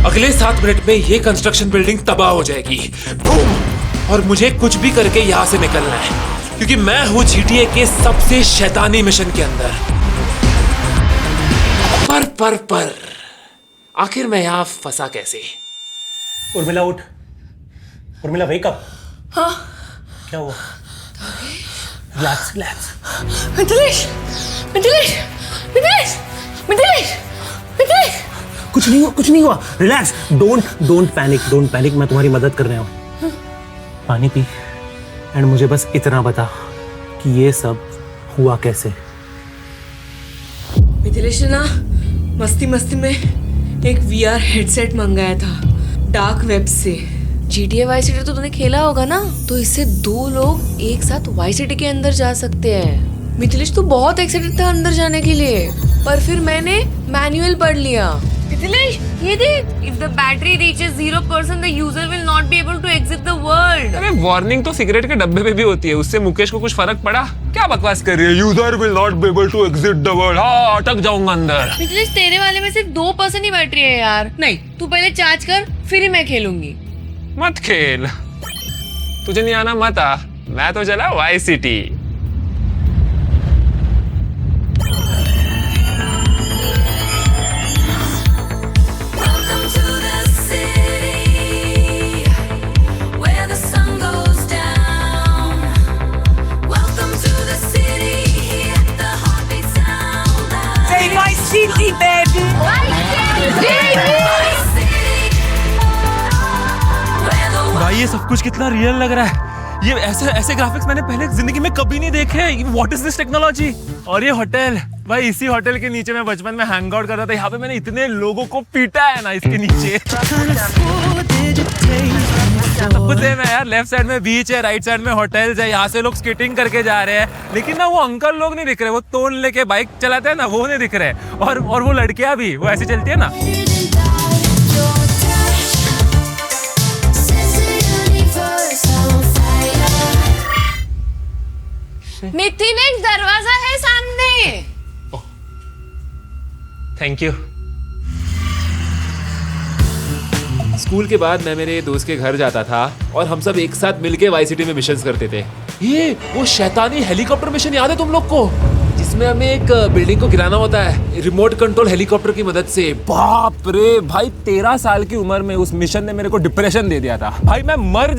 अगले 7 मिनट में ये कंस्ट्रक्शन बिल्डिंग तबाह हो जाएगी। बूम! और मुझे कुछ भी करके यहाँ से निकलना है, क्योंकि मैं हूँ GTA के सबसे शैतानी मिशन के अंदर। पर आखिर मैं यहाँ फंसा कैसे? उर्मिला उठ। Urmila wake up. हाँ क्या हुआ? Relax relax. मिथिलेश मिथिलेश मिथिलेश मिथिलेश मिथिलेश। कुछ नहीं हुआ। रिलैक्स। Don't panic. मैं तुम्हारी मदद कर रहा हूँ। पानी पी एंड मुझे बस इतना बता कि ये सब हुआ कैसे। मिथिलेश ने ना मस्ती में एक VR हेडसेट मंगाया था डार्क वेब से। GTA वाई सिटी तो तूने खेला होगा ना, तो इससे 2 लोग एक साथ वाई सिटी के अंदर जा सकते हैं। मिथिलेश तू बहुत एक्साइटेड था अंदर जाने के लिए, पर फिर मैंने मैनुअल पढ़ लिया। मिथिलेश ये देख, if the battery reaches 0% the user will not be able to exit the world। अरे वार्निंग तो सिगरेट के डब्बे पे भी होती है, उससे मुकेश को कुछ फर्क पड़ा? क्या बकवास कर रही है? User will not be able to exit the world. हाँ, अटक जाऊंगा अंदर। मिथिलेश तेरे वाले में सिर्फ 2% ही बैटरी है यार। नहीं, तू पहले चार्ज कर, फिर ही मैं खेलूंगी। मत खेल, तुझे नहीं आना मत आ। मैं तो चला वाई सिटी। City, baby. भाई ये सब कुछ कितना रियल लग रहा है। ये ऐसे ग्राफिक्स मैंने पहले जिंदगी में कभी नहीं देखे। What is this technology? और ये होटल, भाई इसी होटल के नीचे मैं बचपन में हैंग आउट करता था। यहाँ पे मैंने इतने लोगों को पीटा है ना इसके नीचे। सब कुछ सेम है यार। लेफ्ट साइड में बीच है, राइट साइड में होटल्स है। यहाँ से लोग स्केटिंग करके जा रहे हैं, लेकिन ना वो अंकल लोग नहीं दिख रहे। वो तोन लेके बाइक चलाते हैं ना, वो नहीं दिख रहे। और वो लड़कियां भी वो ऐसी चलती है ना। मिथिलेश दरवाजा है सामने। Thank you. स्कूल के बाद मैं मेरे दोस्त के घर जाता था और हम सब एक साथ मिलके वाई सिटी में मिशंस करते थे। ये वो शैतानी हेलीकॉप्टर मिशन याद है तुम लोग को, जिसमें हमें एक बिल्डिंग को गिराना होता है रिमोट कंट्रोल हेलीकॉप्टर की मदद से? बाप रे भाई, 13 साल की उम्र में उस मिशन ने मेरे को डिप्रेशन दे दिया था। भाई मैं मर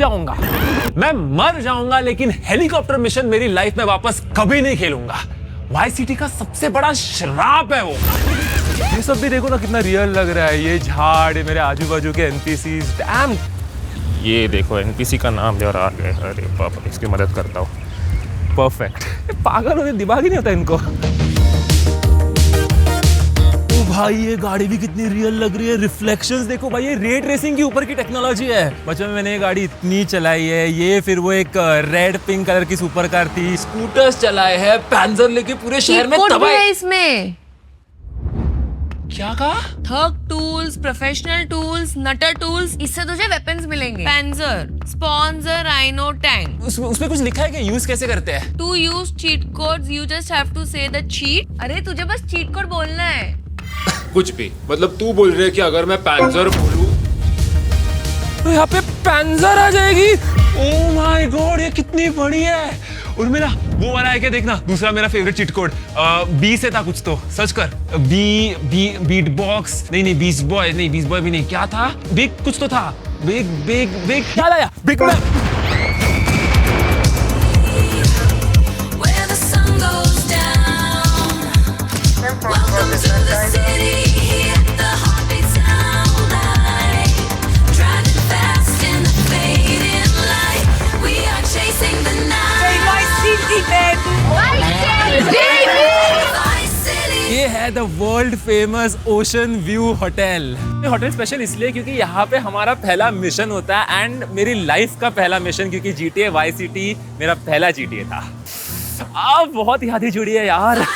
जाऊंगा लेकिन हेलीकॉप्टर मिशन मेरी लाइफ में वापस कभी नहीं खेलूंगा। वाई सिटी का सबसे बड़ा श्राप है वो। ये सब भी देखो ना कितना रियल लग रहा है। ये झाड़, मेरे आजू बाजू के एनपीसीज। डैम, ये देखो एनपीसी का नाम ले और आ गए। अरे बाप रे, इसकी मदद करता हूँ। परफेक्ट। पागल होने दिमाग ही नहीं होता इनको। ओ भाई ये गाड़ी भी कितनी रियल लग रही है। रिफ्लेक्शंस देखो भाई, ये रेड रेसिंग के ऊपर की टेक्नोलॉजी है। बचपन में मैंने ये गाड़ी इतनी चलाई है। ये फिर वो एक रेड पिंक कलर की सुपर कार थी। स्कूटर्स चलाए हैं, पैंजर लेके पूरे शहर में तबाह है। इसमें क्या कहा? Thug tools, professional tools, nutter tools, इससे तुझे वेपन्स मिलेंगे। Panzer, sponsor, rhino, tank. उसमें कुछ लिखा है कि यूज कैसे करते हैं? To use cheat codes you just have to say the cheat. अरे तुझे बस चीट कोड बोलना है। कुछ भी मतलब तू बोल रहे है कि अगर मैं पैंजर बोलूं तो यहाँ पे पैंजर आ जाएगी? ओह माय गॉड, ये कितनी बड़ी है। और मेरा वो वाला है क्या, देखना दूसरा मेरा फेवरेट चीट कोड बी से था कुछ तो सर्च कर। बीट बॉक्स नहीं, बीस बॉय भी नहीं, क्या था? बिग कुछ तो था। बिग याद आया, बिग मैप। ये है the world famous ocean view hotel. ये होटल स्पेशल इसलिए क्योंकि यहाँ पे हमारा पहला मिशन होता है एंड मेरी लाइफ का पहला मिशन, क्योंकि GTA वाई सिटी मेरा पहला GTA था। अब बहुत यादें जुड़ी है यार।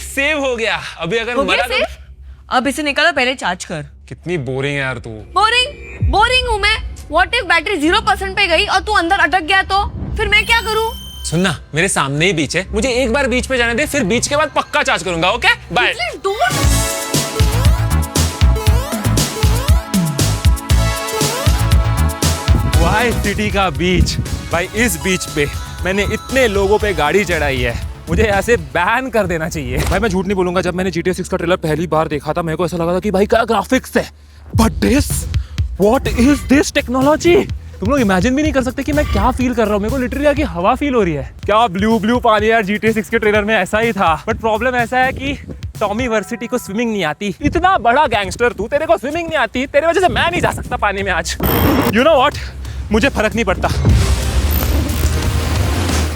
सेव हो गया। अभी अगर हो गया सेव? अब इसे निकालो, पहले चार्ज कर। कितनी बोरिंग है यार तू। बोरिंग हूँ मैं। व्हाट इफ बैटरी 0% पे गई और तू अंदर अटक गया तो फिर मैं क्या करूँ? सुनना, मेरे सामने ही बीच है, मुझे एक बार बीच पे जाने दे, फिर बीच के बाद पक्का चार्ज करूंगा। Okay bye. वाई सिटी का बीच, भाई इस बीच पे मैंने इतने लोगों पे गाड़ी चढ़ाई है, मुझे ऐसे बैन कर देना चाहिए। भाई मैं झूठ नहीं बोलूंगा, जब मैंने GTA 6 का ट्रेलर पहली बार देखा था मेरे को ऐसा लगा था कि भाई क्या ग्राफिक्स है, but this, what is this technology? तुम लोग इमेजिन भी नहीं कर सकते कि मैं क्या फील कर रहा हूँ। मेरे को लिटरली आगे हवा फील हो रही है। क्या ब्लू पानी यार, GTA 6 के ट्रेलर में ऐसा ही था। बट प्रॉब्लम ऐसा है कि टॉमी वर्सिटी को स्विमिंग नहीं आती। इतना बड़ा गैंगस्टर तू, तेरे को स्विमिंग नहीं आती, तेरे वजह से मैं नहीं जा सकता पानी में आज। यू नो व्हाट, मुझे फर्क नहीं पड़ता,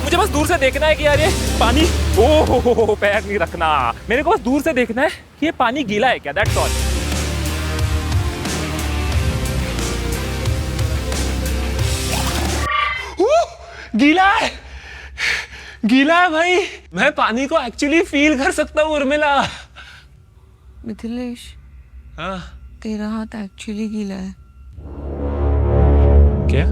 मुझे बस दूर से देखना है कि यार ये पानी, ओह पैर नहीं रखना, मेरे को बस दूर से देखना है कि ये पानी गीला है क्या, दैट्स ऑल। गीला है, गीला है भाई। मैं पानी को एक्चुअली फील कर सकता हूँ उर्मिला। मिथिलेश, हाँ तेरा हाथ एक्चुअली गीला है। क्या?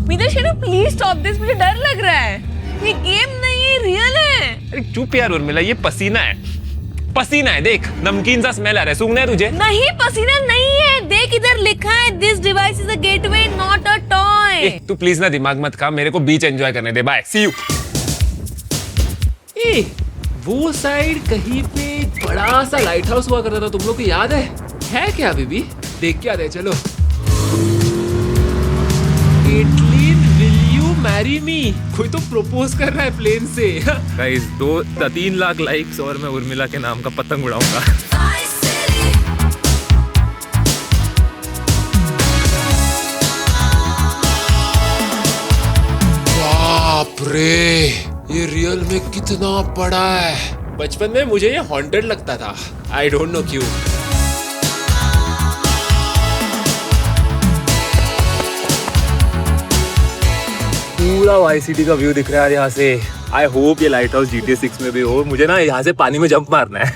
Mithilesh, can you please stop this? मुझे डर लग रहा है। ये गेम नहीं है, रियल है। अरे चुप यार उर्मिला, ये पसीना है, पसीना है, देख नमकीन सा स्मेल आ रहा है, सूंघना है तुझे? नहीं, पसीना नहीं है। देख इधर लिखा है, this device is a gateway not a toy. तू प्लीज ना दिमाग मत खा, मेरे को बीच एंजॉय करने दे। Bye, see you. वो साइड कहीं पे बड़ा सा लाइट हाउस हुआ करता था, तुम लोग को याद है क्या अभी भी? देख के आते हैं, चलो। Caitlin, will you marry me? कोई तो प्रपोज कर रहा है प्लेन से। गाइस 2-3 लाख लाइक्स और मैं उर्मिला के नाम का पतंग उड़ाऊंगा। बाप रे, ये रियल में कितना बड़ा है। बचपन में मुझे ये हॉन्टेड लगता था, आई डोंट नो क्यों। पूरा वाई सिटी का व्यू दिख रहा है यहाँ से। आई होप ये लाइट हाउस GTA 6 में भी हो। मुझे ना यहाँ से पानी में जंप मारना है।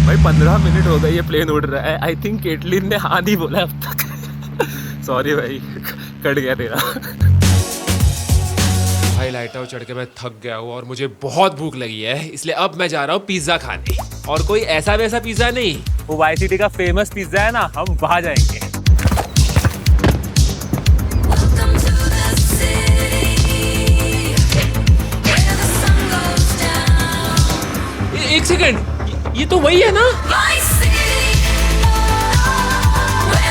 भाई 15 मिनट हो गए ये प्लेन उड़ रहा है। आई थिंक केटलिन ने हाँ नहीं बोला अब तक। सॉरी भाई, कट गया तेरा। भाई लाइट हाउस चढ़ के मैं थक गया हूँ और मुझे बहुत भूख लगी है, इसलिए अब मैं जा रहा हूँ पिज्जा खाने। और कोई ऐसा वैसा पिज्जा नहीं, वो वाई सिटी का फेमस पिज्जा है ना, हम वहां जाएंगे। एक सेकंड, ये तो वही है ना?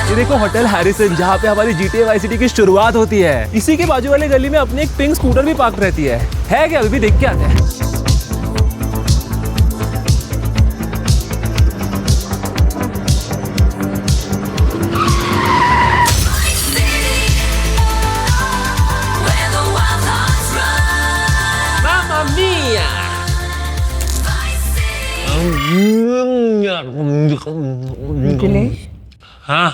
ये देखो होटल हैरिसन, जहाँ पे हमारी GTA वाई सिटी की शुरुआत होती है। इसी के बाजू वाले गली में अपनी एक पिंक स्कूटर भी पार्क रहती है क्या? अभी भी देख के आते हैं। Mamma mia! मिथिलेश, हाँ,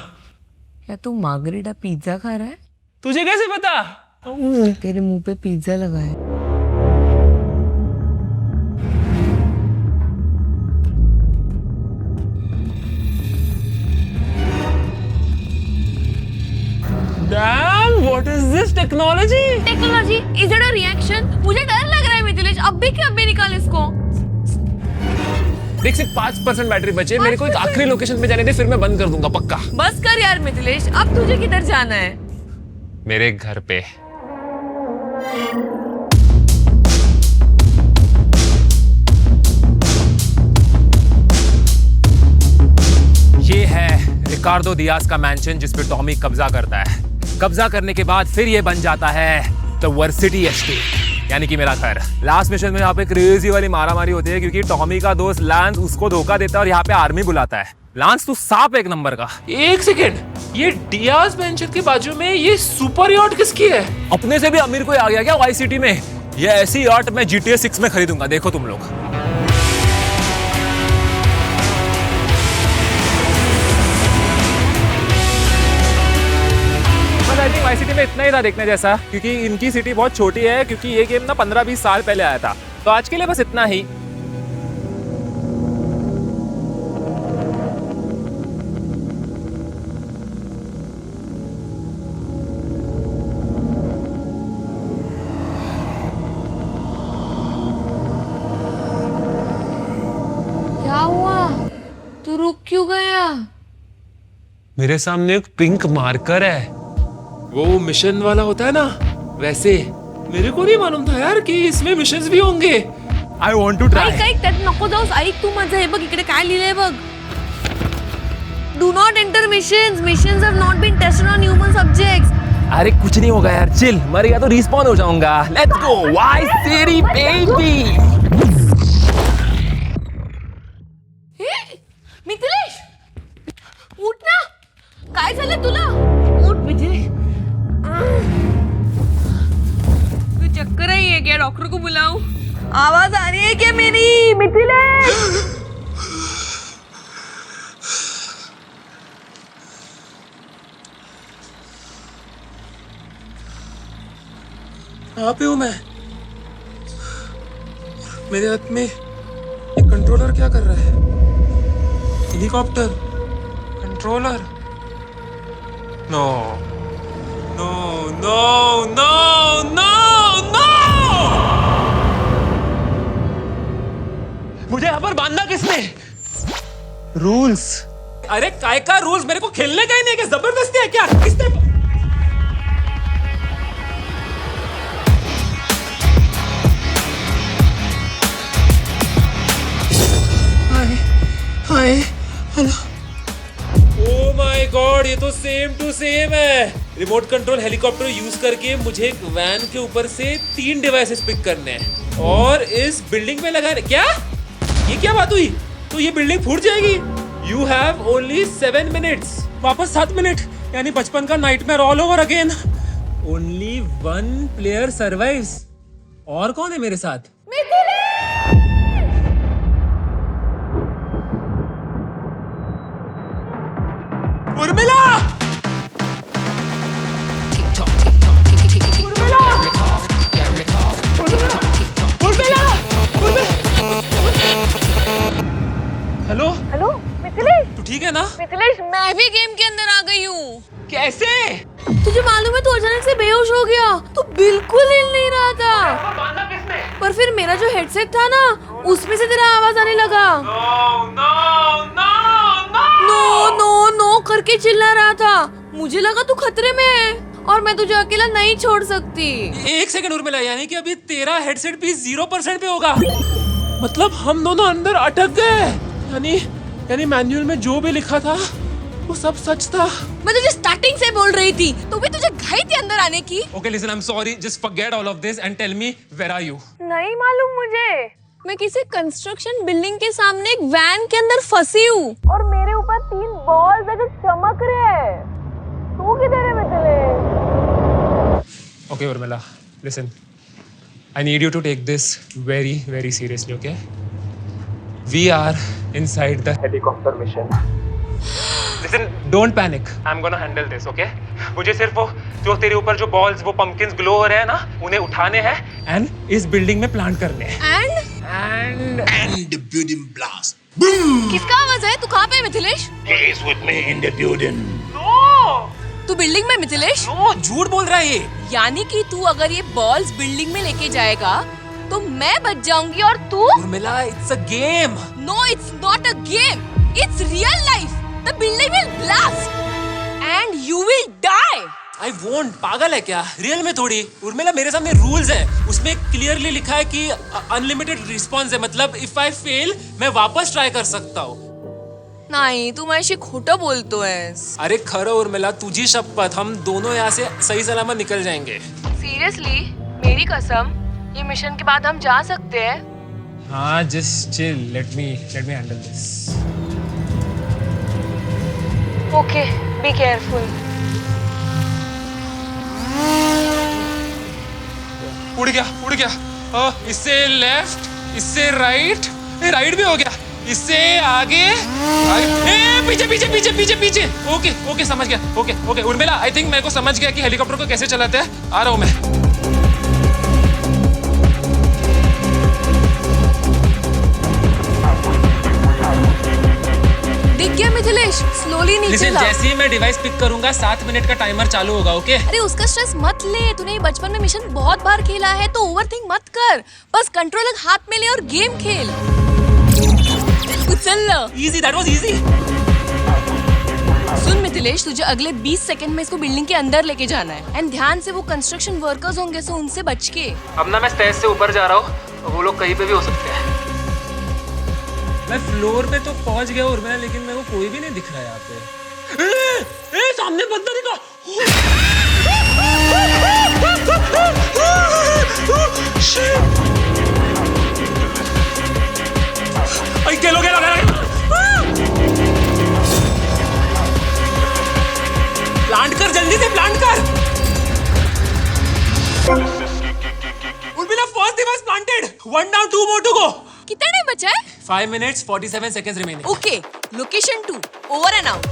क्या तू मार्गरीटा पिज्जा खा रहा है? तुझे कैसे पता? तेरे मुंह पे पिज्जा लगा है। Damn, what is this technology? Technology, is it a reaction? मुझे डर लग रहा है मिथिलेश, अब भी क्या, अभी निकाल इसको। देख सिर्फ 5% बैटरी बची है, मेरे को एक आखिरी लोकेशन पे जाने दे, फिर मैं बंद कर दूंगा पक्का। बस कर यार मिथिलेश, अब तुझे किधर जाना है? मेरे घर पे। ये है रिकार्डो दियाज का मैंशन जिस पे टॉमी कब्जा करता है। कब्जा करने के बाद फिर ये बन जाता है द वर्सिटी एस्टेट, यानी कि मेरा घर। लास्ट मिशन में यहाँ पे क्रेजी वाली मारामारी होती है क्योंकि टॉमी का दोस्त लांस उसको धोखा देता है और यहाँ पे आर्मी बुलाता है। लांस तू सांप एक नंबर का। एक सेकेंड, ये डियाज मैंशन के बाजू में ये सुपर यॉट किसकी है? अपने से भी अमीर कोई आ गया क्या वाई सिटी में? ये ऐसी यॉट मैं GTA 6 में खरीदूंगा, देखो तुम लोग। आई थिंक वाई सिटी में इतना ही था देखने जैसा, क्योंकि इनकी सिटी बहुत छोटी है, क्योंकि ये गेम ना 15-20 साल पहले आया था। तो आज के लिए बस इतना ही। तू रुक क्यों गया? मेरे सामने एक पिंक मार्कर है। वो मिशन वाला होता है ना, वैसे। मेरे को नहीं मालूम था यार कि इसमें मिशंस भी होंगे। I want to try. ऐक त्यात नको जाऊस. ऐक तू माझं. हे बघ इकडे काय लिहिलंय बघ. Do not enter missions. Missions have not been tested on human subjects. अरे कुछ नहीं होगा यार, चिल। मर गया तो रिस्पॉन हो जाऊंगा। Let's go why city baby. Mithilesh, उठ ना. काय झालं तुला? उठ मिथिलेश. तू चक्कर आई है क्या? डॉक्टर को बुलाऊं? आवाज आ रही है क्या मेरी? मिथिलेश. कहाँ पे हूँ मैं? मेरे हाथ में ये कंट्रोलर क्या कर रहा है? Helicopter controller? No no no no no no! मुझे यहाँ पर बांधना किसने? रूल्स। अरे काय का रूल्स? मेरे को खेलने का ही नहीं है क्या? जबरदस्ती है क्या? किसने? Hi hello. Oh my God, ये तो सेम टू सेम है। रिमोट कंट्रोल हेलीकॉप्टर यूज करके मुझे एक वैन के ऊपर से 3 डिवाइसेस पिक करने हैं और इस बिल्डिंग में लगाने। क्या? ये क्या बात हुई? तो ये बिल्डिंग फूट जाएगी। You have only 7 minutes. वापस 7 मिनट, यानी बचपन का nightmare all over again. Only 1 player survives. और कौन है मेरे साथ? उर्मिला! Hello hello Mithilesh. तू ठीक है ना? मिथिलेश, मैं भी गेम के अंदर आ गई हूँ. कैसे? तुझे मालूम है तू अचानक से बेहोश हो गया. तू बिल्कुल हिल नहीं रहा था. पर फिर मेरा जो हेडसेट था ना, उसमें से तेरा आवाज आने लगा. नो नो नो करके चिल्ला रहा था. मुझे लगा तू खतरे में है और मैं तुझे अकेला नहीं छोड़ सकती. एक सेकंड उर्मिला, यानी कि अभी तेरा हेडसेट भी 0% पे होगा? मतलब हम दोनों अंदर अटक गए? यानी मैन्युअल में जो भी लिखा था वो सब सच था। मैं तुझे स्टार्टिंग से बोल रही थी, तो भी तुझे घाई थी अंदर आने की. Okay, listen, I'm sorry. Just forget all of this and tell me where are you? नहीं मालूम मुझे. मैं किसी कंस्ट्रक्शन बिल्डिंग के सामने एक वैन के अंदर फंसी हूँ और मेरे ऊपर 3 बॉल्स है जो चमक रहे हैं. तू किधर है Mithilesh? Okay, Urmila, listen. I need you to take this very, very seriously, okay? We are inside the helicopter mission. Listen, don't panic. I'm gonna handle this, okay? मुझे सिर्फ वो जो तेरे ऊपर जो बॉल्स, वो पंपकिंस ग्लो हो रहे हैं ना, उन्हें उठाने हैं एंड इस बिल्डिंग में प्लांट करने हैं. And the building blast. किसका आवाज है? तू कहाँ पे है Mithilesh? He's with me in the building. तू बिल्डिंग में मिथिलेश? नो, झूठ बोल रहा है ये. यानी कि तू अगर ये बॉल्स बिल्डिंग में लेके जाएगा तो मैं बच जाऊंगी और तू? Urmila, it's a game. No, it's not a game. It's real life. The building will blast and you will die. I won't. पागल है क्या? रियल में थोड़ी. उर्मिला, मेरे सामने रूल्स हैं. उसमें क्लियरली लिखा है कि अनलिमिटेड रिस्पॉन्स है. मतलब इफ आई फेल मैं वापस ट्राई कर सकता हूँ. नाही, तू माझ्याशी खोटं बोलतोयस. अरे खरं उर्मिला, तुझी शपथ, हम दोनों यहाँ से सही सलामत निकल जाएंगे. सीरियसली? मेरी कसम? ये मिशन के बाद हम जा सकते हैं? हाँ, just chill. Let me handle this. Okay, be careful. उड़ गया. इससे लेफ्ट, इससे राइट. राइट भी हो गया. इससे आगे. पीछे. ओके, समझ गया. ओके. उर्मिला, आई थिंक मेरे को समझ गया कि हेलीकॉप्टर को कैसे चलाते हैं. आ रहा हूँ मैं. दिख गया मिथिलेश? स्लोली नीचे Listen, ला. जैसे ही मैं डिवाइस पिक करूंगा 7 मिनट का टाइमर चालू होगा. ओके? अरे उसका स्ट्रेस मत ले. तूने ये बचपन में मिशन बहुत बार खेला है तो ओवरथिंक मत कर. बस कंट्रोलर हाथ में ले और गेम खेल. उचल लो। Easy, that was easy. सुन मिथिलेश, तुझे अगले 20 सेकंड में इसको बिल्डिंग के अंदर लेके जाना है एंड ध्यान से, वो कंस्ट्रक्शन वर्कर्स होंगे सो उनसे बच के। अब ना मैं स्टेज से ऊपर जा रहा हूँ, वो लोग कहीं पे भी हो सकते हैं। मैं फ्लोर पे तो पहुंच गया उर्मिला, लेकिन मेरे को कोई भी नहीं दिख रहा है यहाँ पे। ए, सामने बंदा दिखा। गेलो गेलो प्लांट कर, जल्दी से प्लांट कर। Urmila, first device planted. 1 down, 2 more to go। कितना टाइम बचा है? 5 minutes 47 seconds remaining। Okay, location 2 over and out.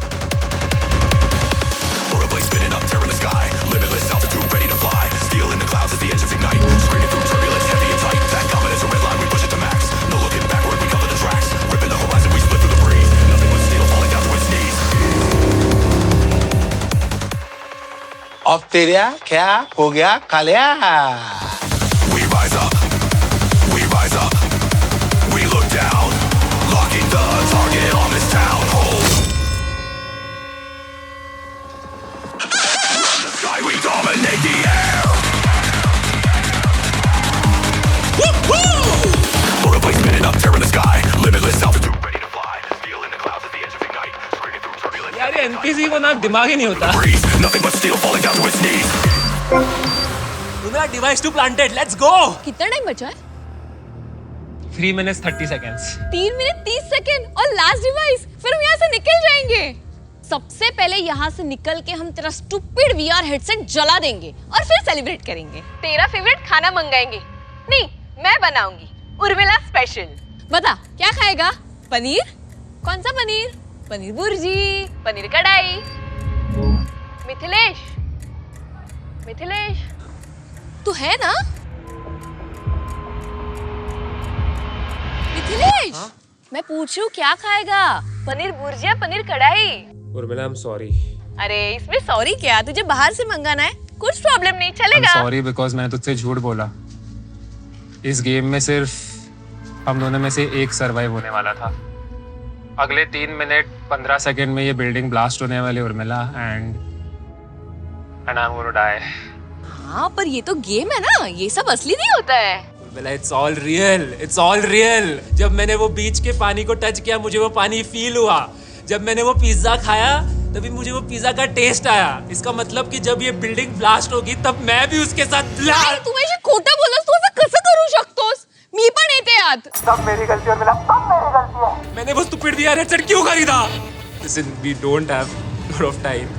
अब तेरा क्या हो गया Kaliya? We rise up, we look down, locking the target on this town. Hold. The sky, we dominate the air. For replacement and up, tearing the sky, limitless altitude, ready to fly. Steel in the clouds at the edge of ignite, screaming through turbulence. यार, ये NPC को ना दिमाग ही नहीं होता। Breeze, nothing but steel falling down to its knees. Urmila, device 2 planted, let's go. कितना time बचा है? 3 minutes 30 seconds। 3 मिनट 30 सेकंड और लास्ट डिवाइस, फिर हम यहाँ से निकल जाएंगे। सबसे पहले यहाँ से निकल के हम तेरा स्टूपिड वीआर हेडसेट जला देंगे और फिर सेलिब्रेट करेंगे। तेरा फेवरेट खाना मंगाएंगे। नहीं, मैं बनाऊंगी, उर्मिला स्पेशल। बता क्या खाएगा? पनीर? कौन सा पनीर? पनीर भुर्जी, पनीर कढ़ाई। मिथिलेश, मिथिलेश तू है ना? मिथिलेश, मैं पूछ रही हूँ क्या खाएगा? पनीर भुर्जी या पनीर कढ़ाई? Urmila, I am sorry. अरे इसमें सॉरी क्या, तुझे बाहर से मंगाना है, कुछ प्रॉब्लम नहीं, चलेगा। सॉरी बिकॉज मैंने तुझसे झूठ बोला। इस गेम में सिर्फ हम दोनों में से एक सरवाइव होने वाला था। अगले 3 मिनट 15 सेकंड में ये बिल्डिंग ब्लास्ट होने वाली Urmila, and I am gonna die. हाँ, पर ये तो गेम है ना, ये सब असली नहीं होता है। Urmila, it's all real, it's all real. जब मैंने वो बीच के पानी को टच किया, मुझे वो पानी फील हुआ। जब मैंने वो पिज्जा खाया, तभी मुझे वो पिज्जा का टेस्ट आया। इसका मतलब कि जब ये बिल्डिंग ब्लास्ट होगी, तब मैं भी उसके साथ ब्लास्ट। तू माझी खोटं बोलस, तू असं कसं करू शकतोस? मी पण येते यात। सब मेरी गलती उर्मिला, सब मेरी गलती है। मैंने वो स्टूपिड वीआर हेडसेट क्यों खरीदा? Listen, we don't have a lot of time.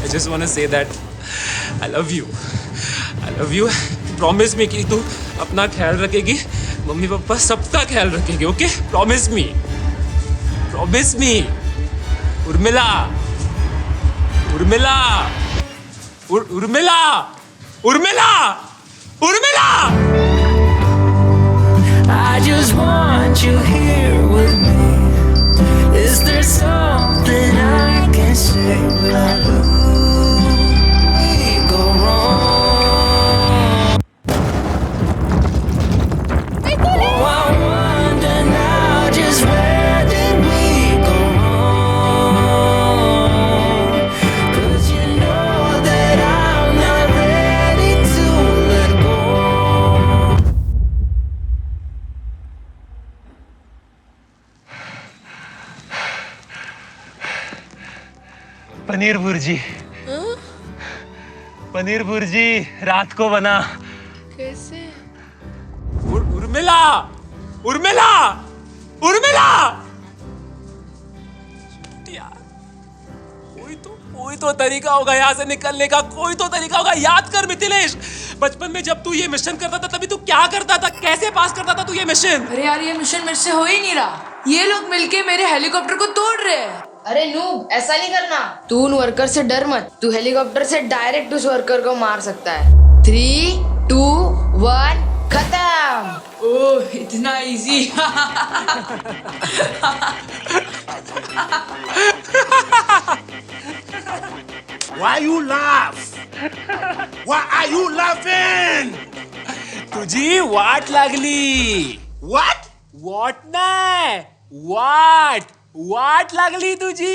I just want to say that I love you. I love you. Promise me कि तू अपना ख्याल रखेगी, मम्मी पापा सबका ख्याल रखेगी, okay? Promise me. Promise me. Urmila, Urmila, Urmila, Urmila, Urmila! I just want you here with me. Is there something I can say without we go wrong? Oh, I wonder now just where did we go wrong? 'Cause you know that I'm not ready to let go. Paneer bhurji, paneer bhurji रात को बना। कैसे? उर्मिला, उर्मिला, उर्मिला! यार, कोई तो तरीका होगा यहाँ से निकलने का, कोई तो तरीका होगा। याद कर मिथिलेश, बचपन में जब तू ये मिशन करता था, तभी तू क्या करता था, कैसे पास करता था तू ये मिशन? अरे यार, ये मिशन मेरे से हो ही नहीं रहा। ये लोग मिलके मेरे हेलीकॉप्टर को तोड़ रहे हैं। अरे नूब, ऐसा नहीं करना। तू उन वर्कर से डर मत, तू हेलीकॉप्टर से डायरेक्ट उस वर्कर को मार सकता है। 3, 2, 1 खत्म। ओह, इतना easy. Why you laugh? Why are you laughing? तुझी वाट लागली. What? वॉट नाही, वाट लागली तुझी.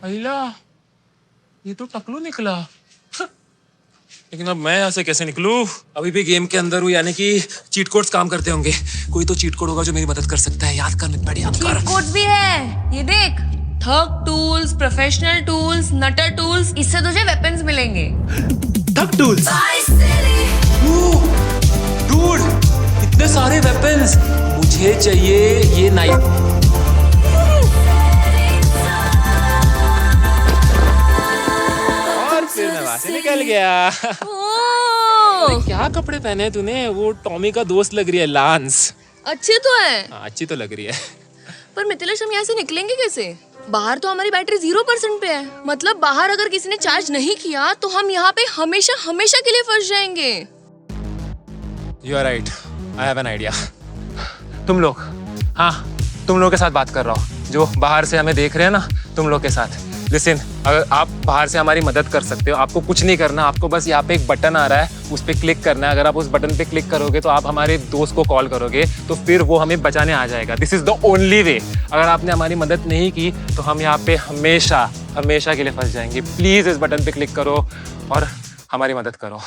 अहिला, ये तो टकलू निकला. लेकिन अब मैं यहाँ से कैसे निकलूं? अभी भी गेम के अंदर हूँ, यानी कि चीट कोड्स काम करते होंगे. कोई तो चीट कोड होगा जो मेरी मदद कर सकता है. याद कर बैठ, याद कर. कोड्स भी है, ये देख. थक tools, professional tools, nutter tools, इससे तुझे वेपन्स मिलेंगे. थक टूल्स. डूड, इतने सारे वेपन्स. मुझे चाहिए ये नाइफ. और फिर मैं वहां से निकल गया. क्या कपड़े पहने तूने? वो टॉमी का दोस्त लग रही है, लांस. अच्छे तो है. हाँ, अच्छी तो लग रही है. पर मिथिलेश, हम यहाँ से निकलेंगे कैसे? बाहर तो हमारी बैटरी 0% पे है. मतलब बाहर अगर किसी ने चार्ज नहीं किया तो हम यहाँ पे हमेशा हमेशा के लिए फंस जाएंगे. You are right. I have an idea. तुम लोग, हाँ, तुम लोग के साथ बात कर रहा हूँ, जो बाहर से हमें देख रहे हैं ना, तुम लोग के साथ. लिसन, अगर आप बाहर से हमारी मदद कर सकते हो, आपको कुछ नहीं करना. आपको बस यहाँ पे एक बटन आ रहा है, उस पर क्लिक करना है. अगर आप उस बटन पे क्लिक करोगे तो आप हमारे दोस्त को कॉल करोगे, तो फिर वो हमें बचाने आ जाएगा. This is the only way. अगर आपने हमारी मदद नहीं की तो हम यहाँ पे हमेशा हमेशा के लिए फंस जाएंगे. प्लीज इस बटन पे क्लिक करो और हमारी मदद करो.